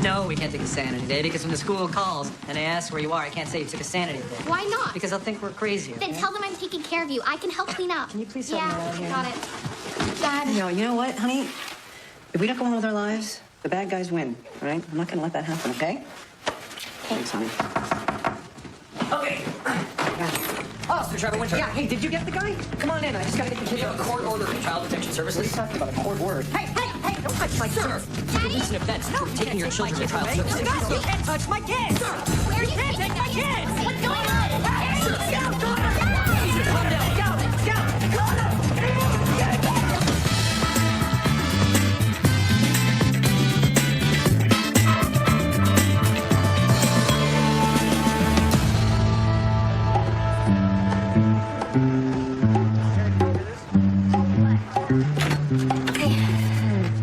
No, we can't take a sanity day because when the school calls and they ask where you are, I can't say you took a sanity day. Why not? Because they'll think we're crazy. Then tell them I'm taking care of you. I can help clean up. Can you please help me out here? Got it. Dad. You know what, honey? If we don't go on with our lives, the bad guys win, all right? I'm not gonna let that happen, okay? Thanks, honey. Okay. Oh, Mr. Trevor Winter. Yeah, hey, did you get the guy? Come on in. I just gotta get the kids. You have a court order from Child Protection Services? What are you talking about, a court word? Hey, don't touch my sir. Daddy? It's an offense. No, You're taking your children to Child Services. You can't touch my kids. Sir, where are you taking my kids? What's going on? Calm down.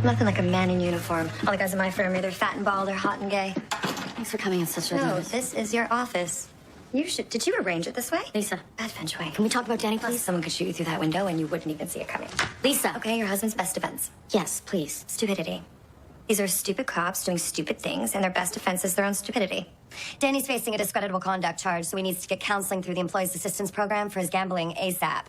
Nothing like a man in uniform. All the guys in my firm are either fat and bald or hot and gay. Thanks for coming in such short No, notice. this is your office. Did you arrange it this way? Lisa, Bad feng shui. can we talk about Danny, Plus, please? someone could shoot you through that window and you wouldn't even see it coming. Lisa. Okay, your husband's best defense. Yes, please. Stupidity. These are stupid cops doing stupid things, and their best defense is their own stupidity. Danny's facing a discreditable conduct charge, so he needs to get counseling through the Employees Assistance Program for his gambling ASAP.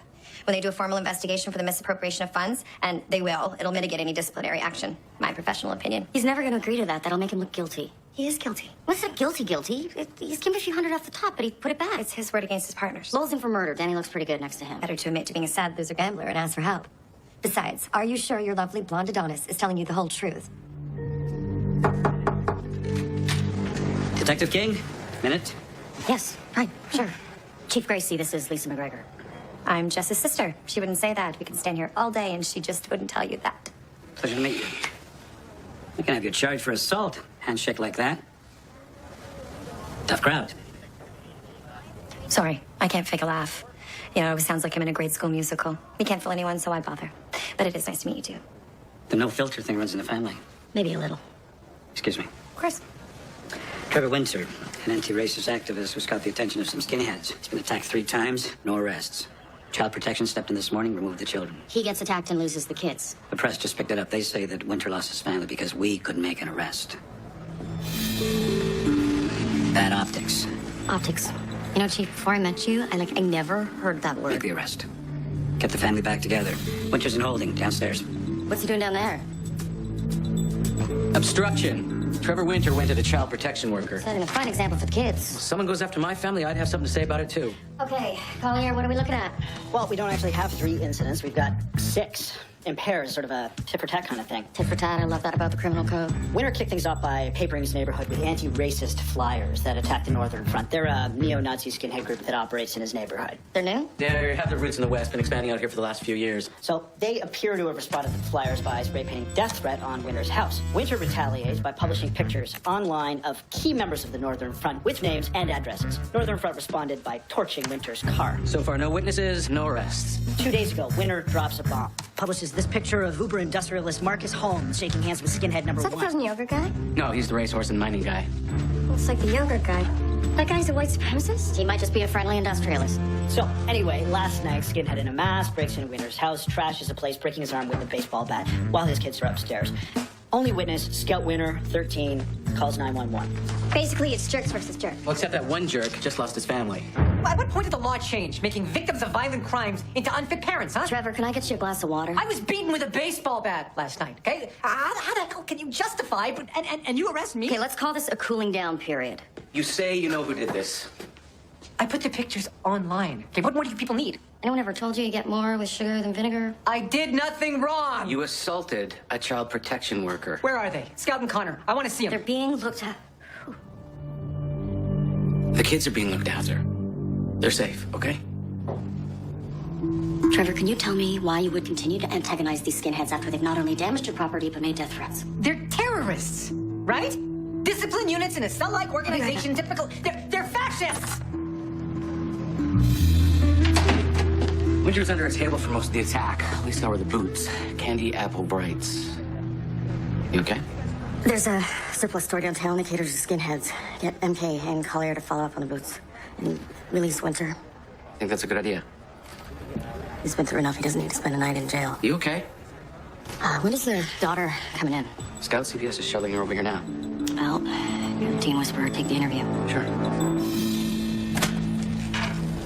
When they do a formal investigation for the misappropriation of funds, and they will, it'll mitigate any disciplinary action. My professional opinion. He's never going to agree to that. That'll make him look guilty. He is guilty. What's that guilty? He's given a few hundred off the top, but he put it back. It's his word against his partner's. Lowell's in for murder. Danny looks pretty good next to him. Better to admit to being a sad loser gambler and ask for help. Besides, are you sure your lovely blonde Adonis is telling you the whole truth? Detective King, minute. Yes, right, sure. Chief Gracie, this is Lisa McGregor. I'm Jess's sister. She wouldn't say that. We can stand here all day and she just wouldn't tell you that. Pleasure to meet you. I can have you charged for assault. Handshake like that. Tough crowd. Sorry, I can't fake a laugh. You know, it sounds like I'm in a grade school musical. We can't fool anyone, so why bother? But it is nice to meet you too. The no filter thing runs in the family. Maybe a little. Excuse me. Of course. Trevor Winter, an anti-racist activist who's caught the attention of some skinheads. He's been attacked 3 times, no arrests. Child Protection stepped in this morning, removed the children. He gets attacked and loses the kids. The press just picked it up. They say that Winter lost his family because we couldn't make an arrest. Bad optics. Optics. You know, Chief, before I met you, I never heard that Make word. the arrest. Get the family back together. Winter's in holding, downstairs. What's he doing down there? Obstruction. Trevor Winter went to the child protection worker. Setting a fine example for the kids. Someone goes after my family, I'd have something to say about it too. Okay, Collier, what are we looking at? Well, we don't actually have 3 incidents. We've got 6 in pairs, sort of a tit for tat kind of thing. Tit for tat, I love that about the criminal code. Winter kicked things off by papering his neighborhood with anti-racist flyers that attacked the Northern Front. They're a neo-Nazi skinhead group that operates in his neighborhood. They're new? They have their roots in the West, been expanding out here for the last few years. So they appear to have responded to the flyers by spray painting death threat on Winter's house. Winter retaliates by publishing pictures online of key members of the Northern Front with names and addresses. Northern Front responded by torching Winter's car. So far, no witnesses, no arrests. 2 days ago, Winter drops a bomb. Publishes this picture of Uber industrialist Marcus Holmes shaking hands with skinhead number Is that the 1. frozen yogurt guy? No, he's the racehorse and mining guy. Looks like the yogurt guy. That guy's a white supremacist? He might just be a friendly industrialist. So, anyway, last night, skinhead in a mask breaks into Winter's house, trashes the place, breaking his arm with a baseball bat while his kids are upstairs. Only witness, Scout Winter, 13, calls 911. Basically, it's jerks versus jerks. Well, except that one jerk just lost his family. At what point did the law change, making victims of violent crimes into unfit parents, huh? Trevor, can I get you a glass of water? I was beaten with a baseball bat last night, okay? How the hell can you justify, and you arrest me? Okay, let's call this a cooling down period. You say you know who did this. I put the pictures online. Okay, what more do you people need? Anyone ever told you you get more with sugar than vinegar? I did nothing wrong. You assaulted a child protection worker. Where are they? Scout and Connor. I want to see They're them. being looked at. The kids are being looked after. They're safe, okay? Trevor, can you tell me why you would continue to antagonize these skinheads after they've not only damaged your property but made death threats? They're terrorists, right? Discipline units in a cell-like organization. Typical. They're fascists. Winter was under a table for most of the attack. At least so were the boots. Candy apple brights. You okay? There's a surplus store downtown that caters to skinheads. Get MK and Collier to follow up on the boots. And release Winter. I think that's a good idea. He's been through enough. He doesn't need to spend a night in jail. You okay? When is their daughter coming in? Scout CPS is shuttling her over here now. Al, you're the teen whisperer. Take the interview. Sure.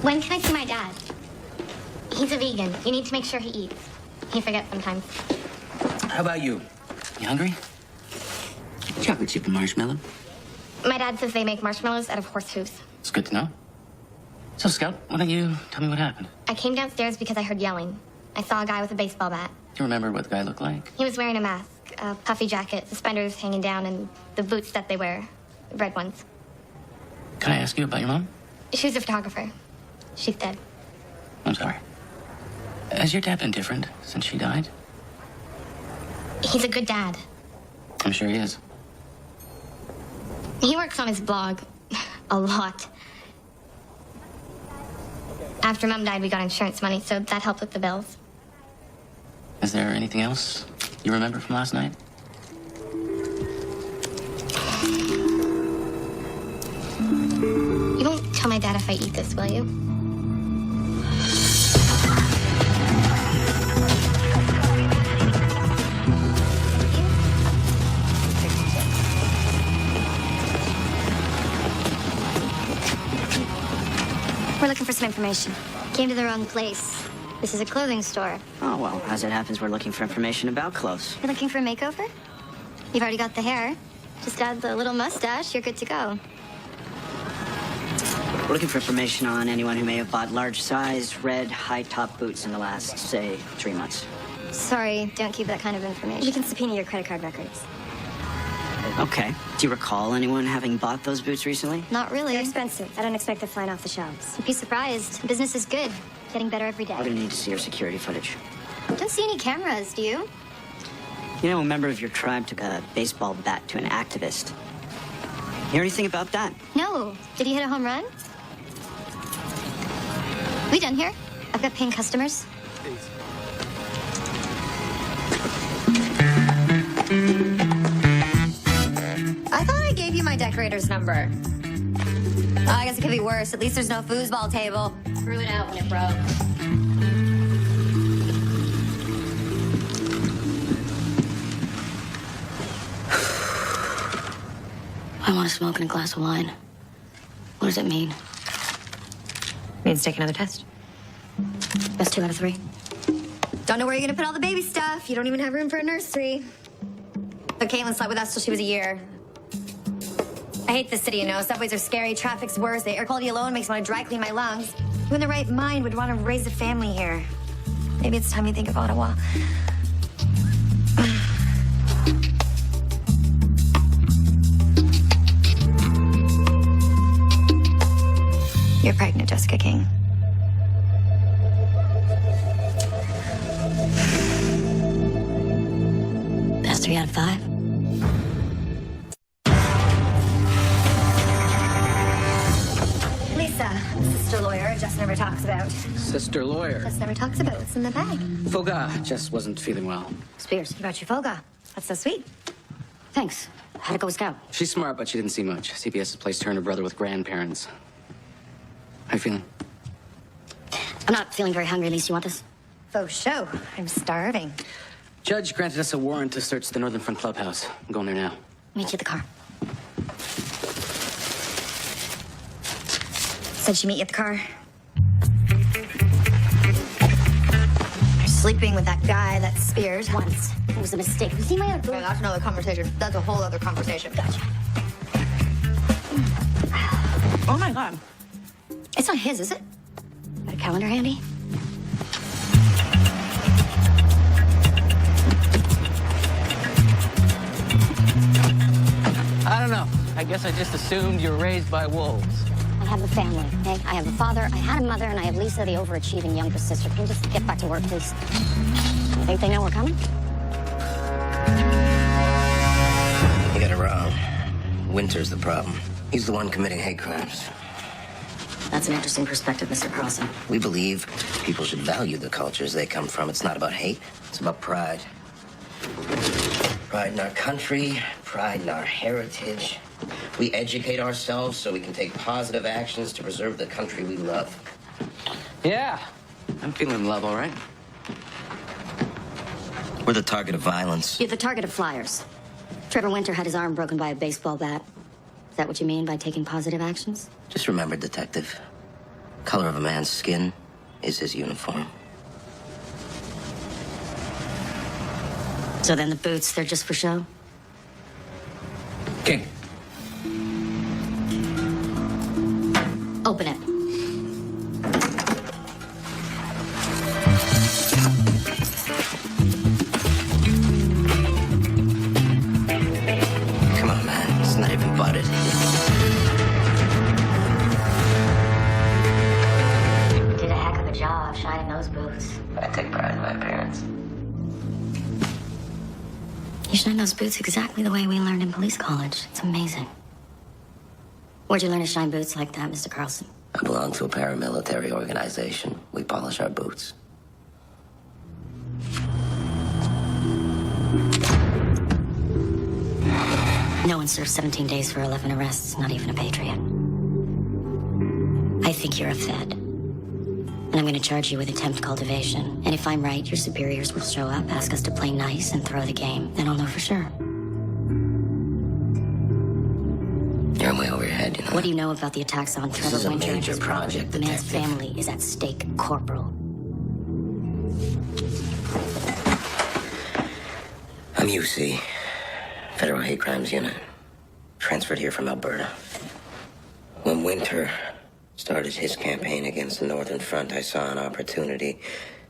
When can I see my dad? He's a vegan. You need to make sure he eats. He forgets sometimes. How about you? You hungry? Chocolate chip and marshmallow. My dad says they make marshmallows out of horse hooves. It's good to know. So, Scout, why don't you tell me what happened? I came downstairs because I heard yelling. I saw a guy with a baseball bat. Do you remember what the guy looked like? He was wearing a mask, a puffy jacket, suspenders hanging down, and the boots that they wear, red ones. Can I ask you about your mom? She was a photographer. She's dead. I'm sorry. Has your dad been different since she died? He's a good dad. I'm sure he is. He works on his blog a lot. After Mom died, we got insurance money, so that helped with the bills. Is there anything else you remember from last night? You won't tell my dad if I eat this, will you? We're looking for some information. Came to the wrong place. This is a clothing store. Oh, well, as it happens, we're looking for information about clothes. You're looking for a makeover? You've already got the hair. Just add the little mustache, you're good to go. We're looking for information on anyone who may have bought large size, red, high-top boots in the last, say, 3 months. Sorry, don't keep that kind of information. We can subpoena your credit card records. Okay. Do you recall anyone having bought those boots recently? Not really. They're expensive. I don't expect they're flying off the shelves. You'd be surprised. Business is good. Getting better every day. We're gonna need to see your security footage. Don't see any cameras, do you? You know, a member of your tribe took a baseball bat to an activist. Hear anything about that? No. Did he hit a home run? We done here? I've got paying customers. I thought I gave you my decorator's number. Oh, I guess it could be worse. At least there's no foosball table. Threw it out when it broke. I want to smoke and a glass of wine. What does it mean? Means take another test. Best 2 out of 3. Don't know where you're gonna put all the baby stuff. You don't even have room for a nursery. But Caitlin slept with us till she was a year. I hate this city, you know. Subways are scary, traffic's worse. The air quality alone makes me want to dry clean my lungs. Who in the right mind would want to raise a family here? Maybe it's time you think of Ottawa. You're pregnant, Jessica King. Best 3 out of 5. Lisa, sister lawyer, Jess never talks about. Sister lawyer. Jess never talks about what's in the bag. Foga just wasn't feeling well. Spears. You brought your Foga. That's so sweet. Thanks. How'd it go with Scout? She's smart, but she didn't see much. CPS has placed her and her brother with grandparents. How you feeling? I'm not feeling very hungry, Lisa. You want this? Faux show. I'm starving. Judge granted us a warrant to search the Northern Front clubhouse. I'm going there now. Meet you at the car. Said she meet you at the car. You're sleeping with that guy, that Spears. Once. It was a mistake. You see my other Okay, that's another conversation. That's a whole other conversation. Gotcha. Oh my God. It's not his, is it? Got a calendar handy? I don't know. I guess I just assumed you were raised by wolves. I have a family, okay? I have a father, I had a mother, and I have Lisa, the overachieving younger sister. Can you just get back to work, please? You think they know we're coming? You got it wrong. Winter's the problem. He's the one committing hate crimes. That's an interesting perspective, Mr. Carlson. We believe people should value the cultures they come from. It's not about hate. It's about pride. Pride in our country, pride in our heritage. We educate ourselves so we can take positive actions to preserve the country we love. Yeah, I'm feeling love, all right? We're the target of violence. You're the target of flyers. Trevor Winter had his arm broken by a baseball bat. Is that what you mean by taking positive actions? Just remember, Detective, color of a man's skin is his uniform. So then the boots, they're just for show? King. Open it. Come on, man. It's not even butted. Did a heck of a job shining those boots. I take pride in my appearance. You shine those boots exactly the way we learned in police college. It's amazing. Where'd you learn to shine boots like that, Mr. Carlson? I belong to a paramilitary organization. We polish our boots. No one served 17 days for 11 arrests, not even a patriot. I think you're a Fed. And I'm going to charge you with attempt cultivation. And if I'm right, your superiors will show up, ask us to play nice, and throw the game. Then I'll know for sure. You're way over your head, you know. What do you know about the attacks on Trevor is a Winter and major his project, The man's Detective. family is at stake, Corporal. I'm UC, Federal Hate Crimes Unit. Transferred here from Alberta. When Winter started his campaign against the Northern Front, I saw an opportunity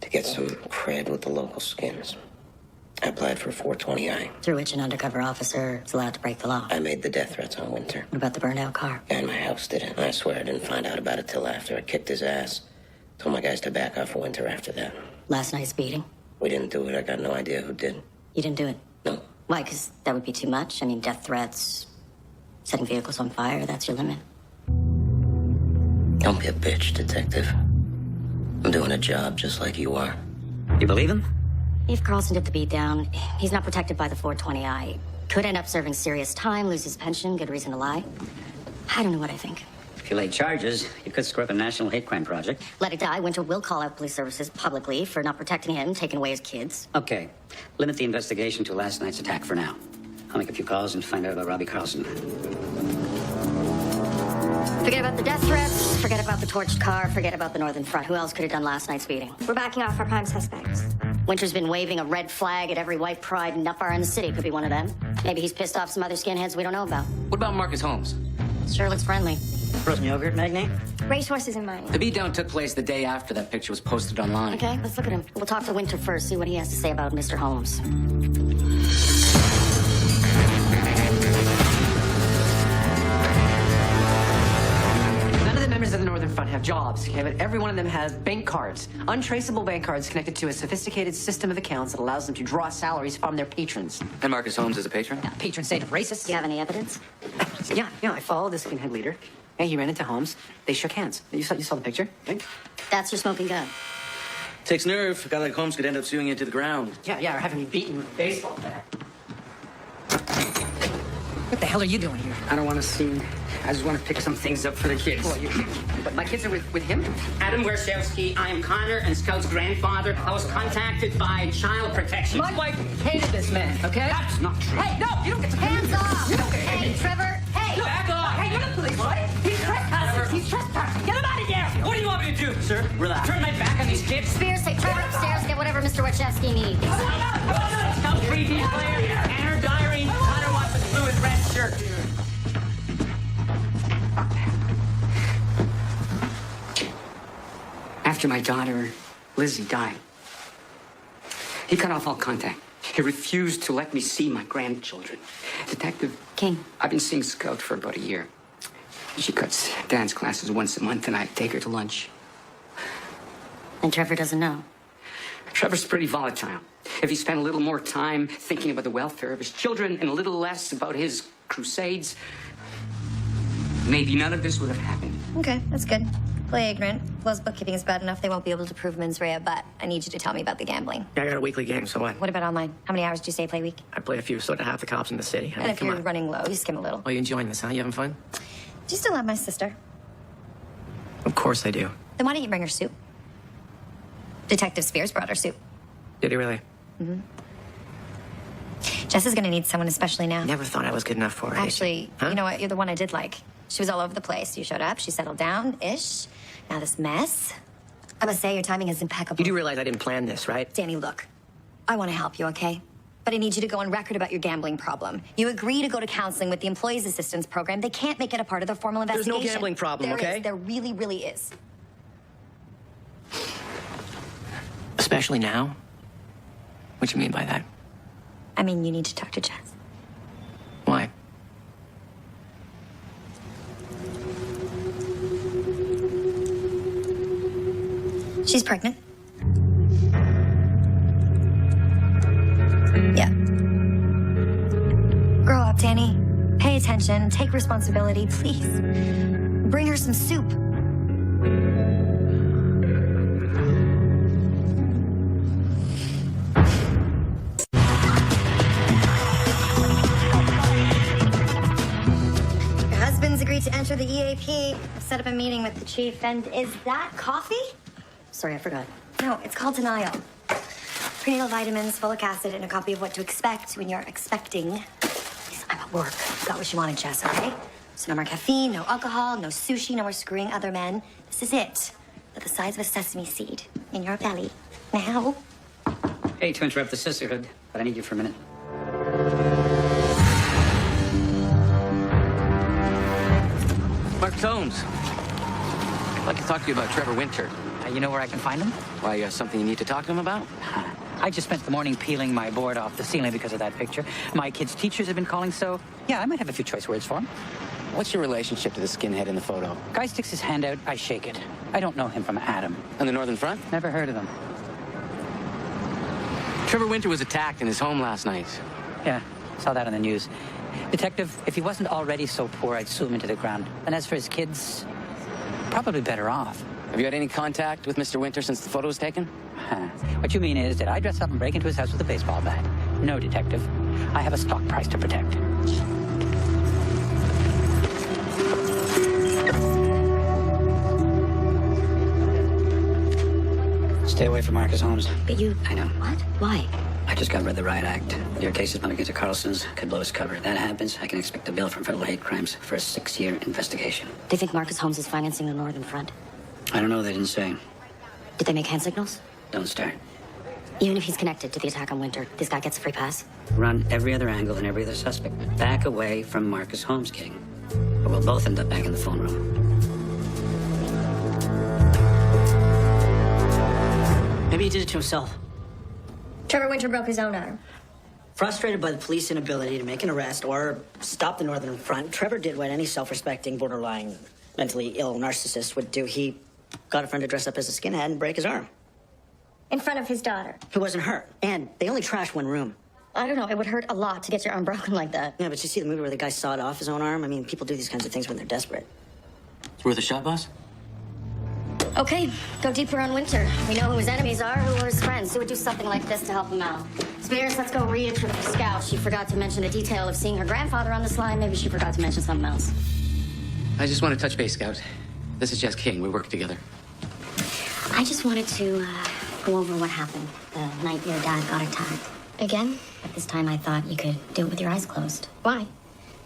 to get some cred with the local skins. I applied for 420I. Through which an undercover officer is allowed to break the law. I made the death threats on Winter. What about the burned out car? Guy in my house did it, and I swear I didn't find out about it till after. I kicked his ass. Told my guys to back off for Winter after that. Last night's beating? We didn't do it. I got no idea who did. You didn't do it? No. Why? Because that would be too much? I mean, death threats, setting vehicles on fire, that's your limit. Don't be a bitch, Detective. I'm doing a job just like you are. You believe him? If Carlson did the beatdown, he's not protected by the 420I. Could end up serving serious time, lose his pension, good reason to lie. I don't know what I think. If you lay charges, you could screw up a national hate crime project. Let it die. Winter will call out police services publicly for not protecting him, taking away his kids. Okay. Limit the investigation to last night's attack for now. I'll make a few calls and find out about Robbie Carlson. Forget about the death threats, forget about the torched car, forget about the Northern Front. Who else could have done last night's beating? We're backing off our prime suspects. Winter's been waving a red flag at every white pride nut bar in the city. Could be one of them. Maybe he's pissed off some other skinheads we don't know about. What about Marcus Holmes? Sure looks friendly. Frozen yogurt magnate? Racehorses in mind. The beatdown took place the day after that picture was posted online. Okay, let's look at him. We'll talk to Winter first, see what he has to say about Mr. Holmes. None of the members of the Northern Front have jobs, okay? But every one of them has bank cards. Untraceable bank cards connected to a sophisticated system of accounts that allows them to draw salaries from their patrons. And Marcus Holmes is a patron? Patron saint of racists. Do you have any evidence? Yeah, I followed the skinhead leader. Yeah, he ran into Holmes. They shook hands. You saw the picture, right? That's your smoking gun. Takes nerve. A guy like Holmes could end up suing you to the ground. Yeah, or having me beaten with a baseball bat. What the hell are you doing here? I don't want to see. I just want to pick some things up for the kids. But my kids are with him? Adam Wershevsky, I am Connor and Scout's grandfather. I was contacted by Child Protection. My wife hated this man, okay? That's not true. Hey, no, you don't get to... Hands off! You don't get Hey, Trevor! Hey! Back off! Hey, you're the police, right? He's trespassing! He's trespassing! Get him out of here! What do you want me to do, sir? Relax. Turn my back on these kids? Spears, take Trevor upstairs, get whatever Mr. Wachowski needs. Scout 3D player, and her diary. Connor wants a fluid red shirt. After my daughter, Lizzie, died, he cut off all contact. He refused to let me see my grandchildren. Detective King. I've been seeing Scout for about a year. She cuts dance classes once a month, and I take her to lunch. And Trevor doesn't know. Trevor's pretty volatile. If he spent a little more time thinking about the welfare of his children and a little less about his crusades, maybe none of this would have happened. Okay, that's good. Play ignorant. Flo's bookkeeping is bad enough they won't be able to prove mens rea, but I need you to tell me about the gambling. I got a weekly game, so what? What about online? How many hours do you say play a week? I play a few, so do half the cops in the city. I And mean, if come you're on. running low, you skim a little. Oh, you enjoying this, huh? You having fun? Do you still love my sister? Of course I do. Then why don't you bring her soup? Detective Spears brought her soup. Did he really? Mm-hmm. Jess is gonna need someone, especially now. Never thought I was good enough for her. Actually, you know what? You're the one I did like. She was all over the place. You showed up, she settled down-ish. Now this mess. I must say, your timing is impeccable. You do realize I didn't plan this, right? Danny, look. I want to help you, okay? But I need you to go on record about your gambling problem. You agree to go to counseling with the Employees Assistance Program. They can't make it a part of their formal There's investigation. no gambling problem, There okay? is. There really, really is. Especially now? What do you mean by that? I mean, you need to talk to Jess. Why? She's pregnant. Yeah. Grow up, Danny. Pay attention. Take responsibility, please. Bring her some soup. Your husband's agreed to enter the EAP. I've set up a meeting with the chief. And is that coffee? Sorry, I forgot. No, it's called Denial. Prenatal vitamins, folic acid, and a copy of what to expect when you're expecting. Please, I'm at work. Got what you wanted, Jess, okay? So no more caffeine, no alcohol, no sushi, no more screwing other men. This is it. They're the size of a sesame seed in your belly. Now. Hey, to interrupt the sisterhood, but I need you for a minute. Marcus Holmes. I'd like to talk to you about Trevor Winter. You know where I can find him? Why, something you need to talk to him about? I just spent the morning peeling my board off the ceiling because of that picture. My kids' teachers have been calling, so yeah, I might have a few choice words for him. What's your relationship to the skinhead in the photo? Guy sticks his hand out, I shake it. I don't know him from Adam. On the Northern Front? Never heard of him. Trevor Winter was attacked in his home last night. Yeah, saw that on the news. Detective, if he wasn't already so poor, I'd sue him into the ground. And as for his kids, probably better off. Have you had any contact with Mr. Winter since the photo was taken? What you mean is that I dress up and break into his house with a baseball bat. No, Detective. I have a stock price to protect. Stay away from Marcus Holmes. But you... I know. What? Why? I just got read the riot act. Your case is bumped against the Carlsons. Could blow his cover. If that happens, I can expect a bill from federal hate crimes for a 6-year investigation. They think Marcus Holmes is financing the Northern Front. I don't know. They didn't say. Did they make hand signals? Don't start. Even if he's connected to the attack on Winter, this guy gets a free pass? Run every other angle and every other suspect. Back away from Marcus Holmes getting. Or we'll both end up back in the phone room. Maybe he did it to himself. Trevor Winter broke his own arm. Frustrated by the police inability to make an arrest or stop the Northern Front, Trevor did what any self-respecting, borderline, mentally ill narcissist would do. He got a friend to dress up as a skinhead and break his arm. In front of his daughter. Who wasn't hurt. And they only trashed one room. I don't know. It would hurt a lot to get your arm broken like that. Yeah, but you see the movie where the guy sawed off his own arm? I mean, people do these kinds of things when they're desperate. It's worth a shot, boss? Okay, go deeper on Winter. We know who his enemies are, who are his friends. Who would do something like this to help him out? Spears, let's go re-intro the scout. She forgot to mention a detail of seeing her grandfather on the slide. Maybe she forgot to mention something else. I just want to touch base, Scout. This is Jess King. We work together. I just wanted to go over what happened the night your dad got attacked. Again? But this time I thought you could do it with your eyes closed. Why?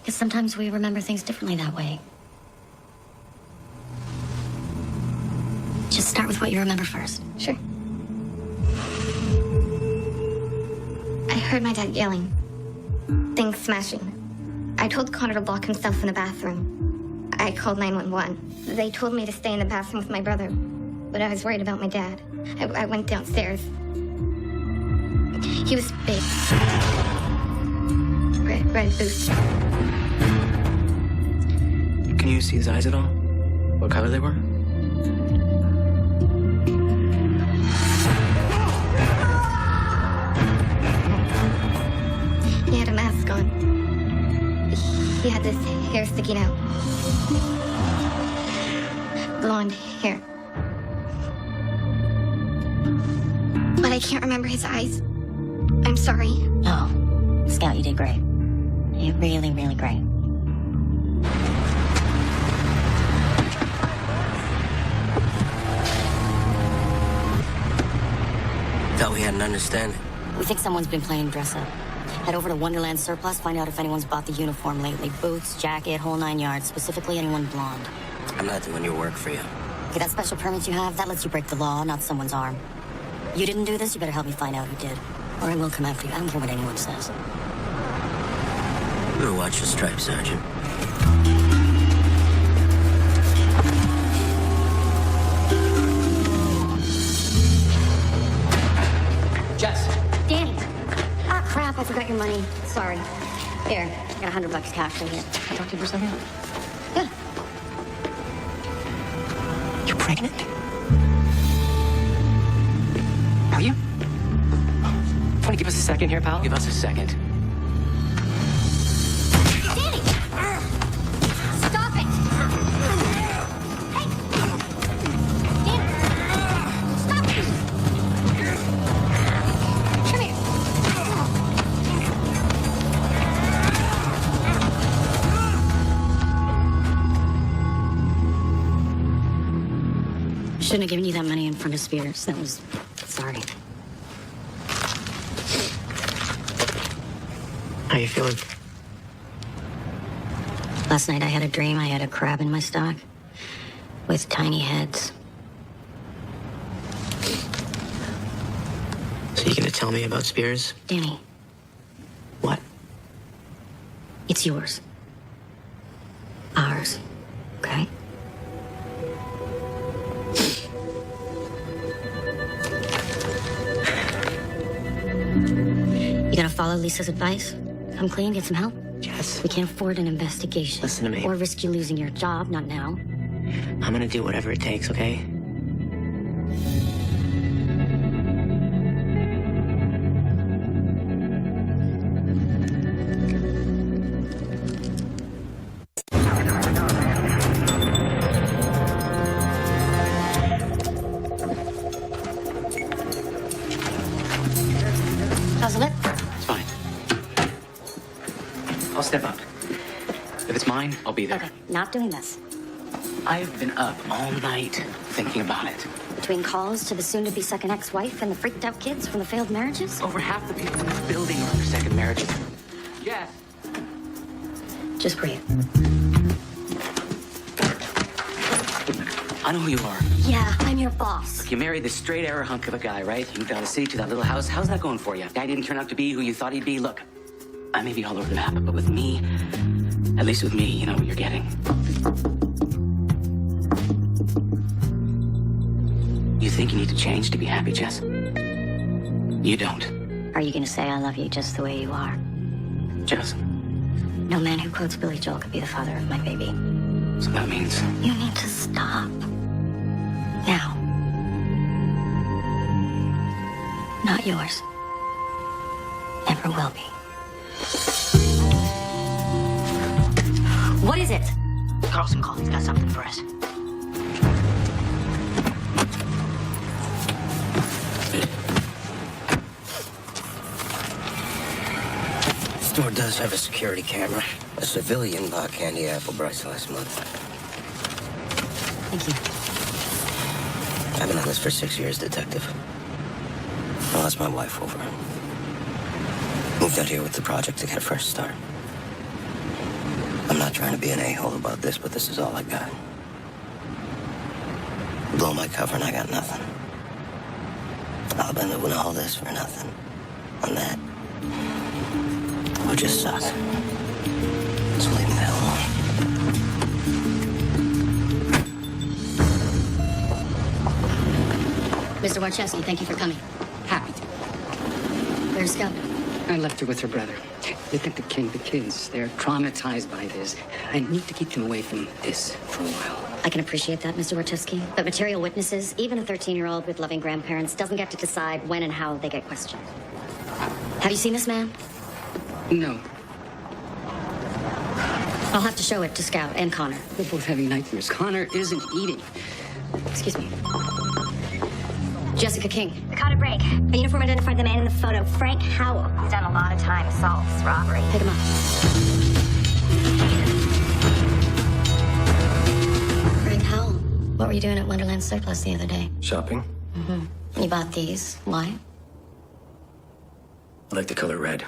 Because sometimes we remember things differently that way. Just start with what you remember first. Sure. I heard my dad yelling. Things smashing. I told Connor to lock himself in the bathroom. I called 911. They told me to stay in the bathroom with my brother, but I was worried about my dad. I went downstairs. He was big. Red boots. Can you see his eyes at all? What color they were? He had a mask on. He had this hair sticking out. Blonde hair. But I can't remember his eyes. I'm sorry. No. Scout, you did great. You really, really great. Thought we had an understanding. We think someone's been playing dress up. Head over to Wonderland Surplus, find out if anyone's bought the uniform lately. Boots, jacket, whole 9 yards. Specifically, anyone blonde. I'm not doing your work for you. Okay, that special permit you have, that lets you break the law, not someone's arm. You didn't do this, you better help me find out who did. Or I will come after you. I don't care what anyone says. You better watch your stripes, Sergeant. Jess. Danny. Ah, crap, I forgot your money. Sorry. Here, I got $100 cash right here. Can I talk to you for a second? Yeah. You're pregnant? Are you? Want to give us a second here, pal? Give us a second. Danny! Stop it! Hey! Danny! Stop it! Come here. Shouldn't have given you that money in front of Spears. That was... sorry. How you feeling? Last night I had a dream I had a crab in my stock with tiny heads. So you gonna tell me about Spears? Danny, What? it's yours. Ours. Okay? You gonna follow Lisa's advice? Come clean, get some help? Jess. We can't afford an investigation. Listen to me. Or risk you losing your job, not now. I'm gonna do whatever it takes, okay? How's the lip? It's fine. I'll step up. If it's mine, I'll be there. Okay, not doing this. I've been up all night thinking about it. Between calls to the soon-to-be second ex-wife and the freaked-out kids from the failed marriages? Over half the people in this building are for second marriages. Yes. Just breathe. I know who you are. Yeah, I'm your boss. You married this straight arrow hunk of a guy, right? You moved out of the city to that little house. How's that going for you? Guy didn't turn out to be who you thought he'd be. Look, I may be all over the map, but with me, at least with me, you know what you're getting. You think you need to change to be happy, Jess? You don't. Are you gonna say I love you just the way you are? Jess. No man who quotes Billy Joel could be the father of my baby. So that means... You need to stop. Now. Not yours. Never will be. What is it? Carlson called. He's got something for us. The store does have a security camera. A civilian bought Candy Apple Brights last month. Thank you. I've been on this for 6 years, Detective. I lost my wife over it. Moved out here with the project to get a fresh start. I'm not trying to be an a-hole about this, but this is all I got. Blow my cover and I got nothing. I've been doing all this for nothing. And that would just suck. So leave me the hell alone. Mr. Warchewski, thank you for coming. Happy to. Where's Scout? I left her with her brother. Detective King, the kids, they're traumatized by this. I need to keep them away from this for a while. I can appreciate that, Mr. Warchewski. But material witnesses, even a 13-year-old with loving grandparents, doesn't get to decide when and how they get questioned. Have you seen this man? No. I'll have to show it to Scout and Connor. We're both having nightmares. Connor isn't eating. Excuse me. Jessica King. We caught a break. A uniform identified the man in the photo, Frank Howell. He's done a lot of time, assaults, robbery. Pick him up. Frank Howell, what were you doing at Wonderland Surplus the other day? Shopping? Mm-hmm. You bought these. Why? I like the color red.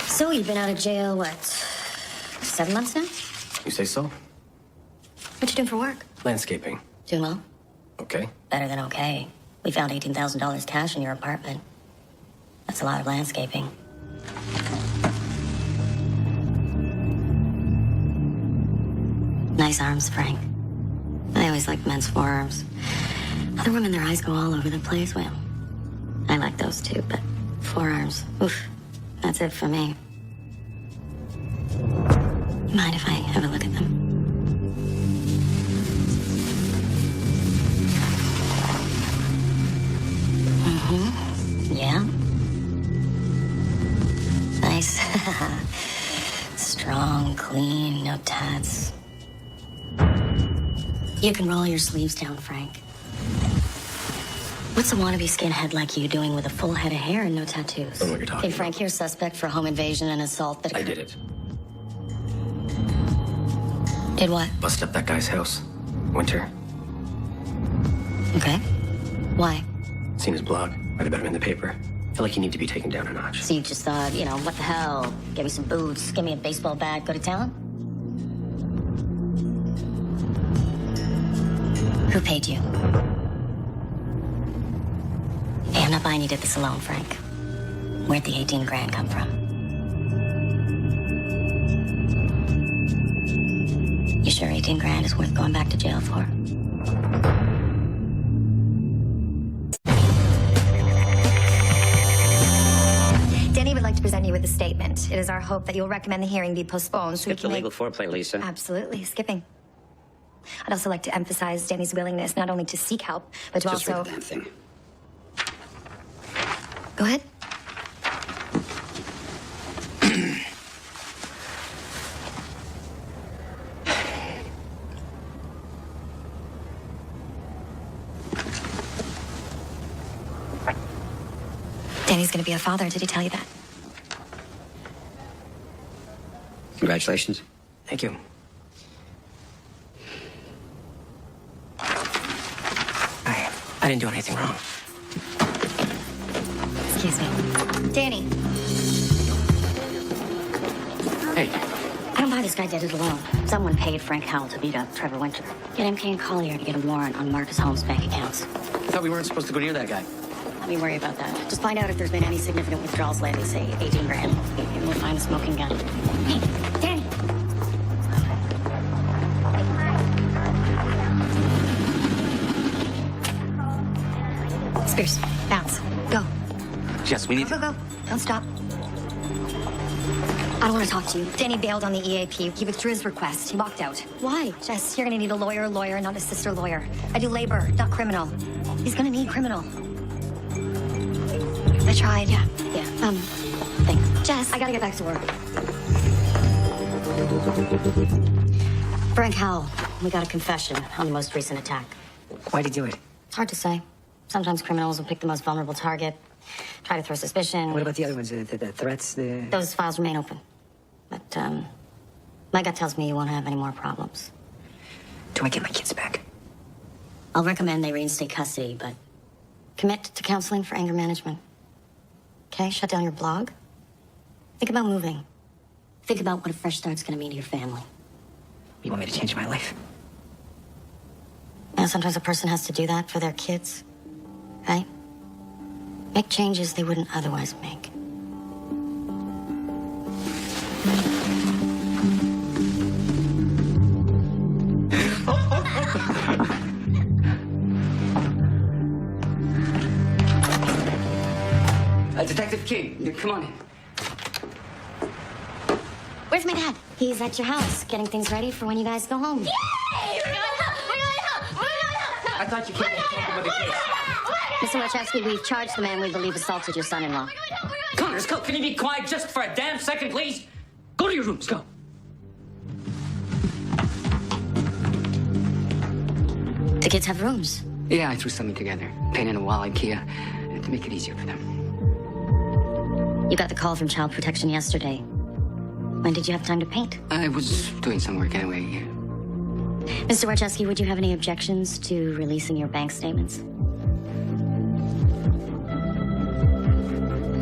So you've been out of jail, what, 7 months now? You say so? What you doing for work? Landscaping. Doing well? Okay. Better than okay. We found $18,000 cash in your apartment. That's a lot of landscaping. Nice arms, Frank. I always liked men's forearms. Other women, their eyes go all over the place. Well, I like those too, but forearms, oof, that's it for me. Mind if I have a look at them? Yeah. Nice. Strong, clean, no tats. You can roll your sleeves down, Frank. What's a wannabe skinhead like you doing with a full head of hair and no tattoos? I don't know what you're talking Hey, Frank, you're suspect for home invasion and assault that I occurred. did it. Did what? Busted up that guy's house. Winter. Okay. Why? Seen his blog. Read about him in the paper. Feel like you need to be taken down a notch. So you just thought, you know, what the hell? Give me some boots, give me a baseball bat, go to town? Who paid you? Hey, I'm not buying you did this alone, Frank. Where'd the 18 grand come from? You sure 18 grand is worth going back to jail for? Denny would like to present you with a statement. It is our hope that you'll recommend the hearing be postponed so Skip we the can legal foreplay, Lisa. Absolutely, skipping. I'd also like to emphasize Danny's willingness not only to seek help, but to Just also... read the damn thing. Go ahead. Danny's gonna be a father. Did he tell you that? Congratulations. Thank you. I didn't do anything wrong. Excuse me. Danny. Hey, I don't buy this guy did it alone. Someone paid Frank Howell to beat up Trevor Winter. Get MK and Collier to get a warrant on Marcus Holmes' bank accounts. I thought we weren't supposed to go near that guy. Let me worry about that. Just find out if there's been any significant withdrawals lately, say 18 grand. And we'll find a smoking gun. Hey, Danny! Spears, bounce. Go. Jess, we need Go, go, go. Don't stop. I don't want to talk to you. Danny bailed on the EAP. He withdrew his request. He walked out. Why? Jess, you're gonna need a lawyer, not a sister lawyer. I do labor, not criminal. He's gonna need criminal. I tried. Yeah. Thanks. Jess, I gotta get back to work. Frank Howell, we got a confession on the most recent attack. Why'd he do it? It's hard to say. Sometimes criminals will pick the most vulnerable target, try to throw suspicion. What about the other ones? The threats? Those files remain open. But, my gut tells me you won't have any more problems. Do I get my kids back? I'll recommend they reinstate custody, but commit to counseling for anger management. Okay? Shut down your blog. Think about moving. Think about what a fresh start's gonna mean to your family. You want me to change my life? And sometimes a person has to do that for their kids, right? Make changes they wouldn't otherwise make. Detective King, come on in. Where's my dad? He's at your house, getting things ready for when you guys go home. I thought you came to talk about the case. Mr. Wachowski, we've charged the man we believe assaulted your son-in-law. Connors, can you be quiet just for a damn second, please? Go to your rooms, go. The kids have rooms. Yeah, I threw something together. Painted a wall IKEA to make it easier for them. You got the call from Child Protection yesterday. When did you have time to paint? I was doing some work anyway. Mr. Wachowski, would you have any objections to releasing your bank statements?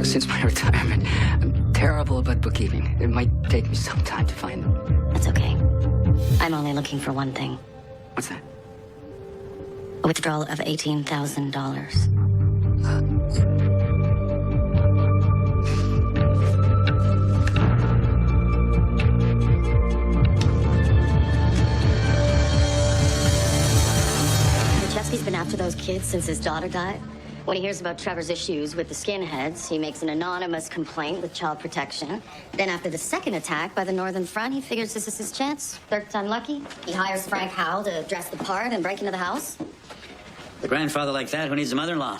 Since my retirement, I'm terrible about bookkeeping. It might take me some time to find them. That's okay. I'm only looking for one thing. What's that? A withdrawal of $18,000. Chesky's been after those kids since his daughter died. When he hears about Trevor's issues with the skinheads, he makes an anonymous complaint with Child Protection. Then after the second attack by the Northern Front, he figures this is his chance. Third time lucky. He hires Frank Howell to dress the part and break into the house. The grandfather like that, who needs a mother-in-law?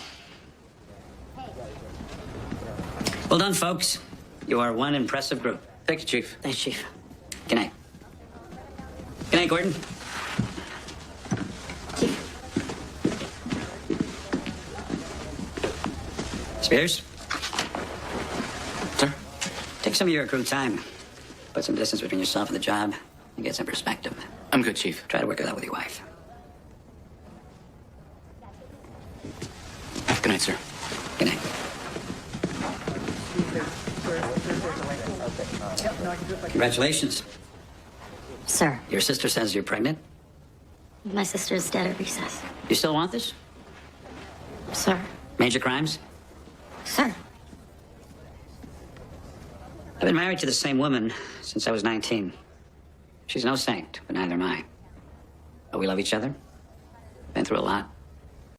Well done, folks. You are one impressive group. Thank you, Chief. Thanks, Chief. Good night. Good night, Gordon. Spears? Sir? Take some of your accrued time. Put some distance between yourself and the job and get some perspective. I'm good, Chief. Try to work it out with your wife. Good night, sir. Good night. Congratulations. Sir, Your sister says you're pregnant. my sister is dead at recess. You still want this? Sir. Major crimes? Sir. I've been married to the same woman since I was 19. She's no saint, but neither am I. But we love each other. Been through a lot.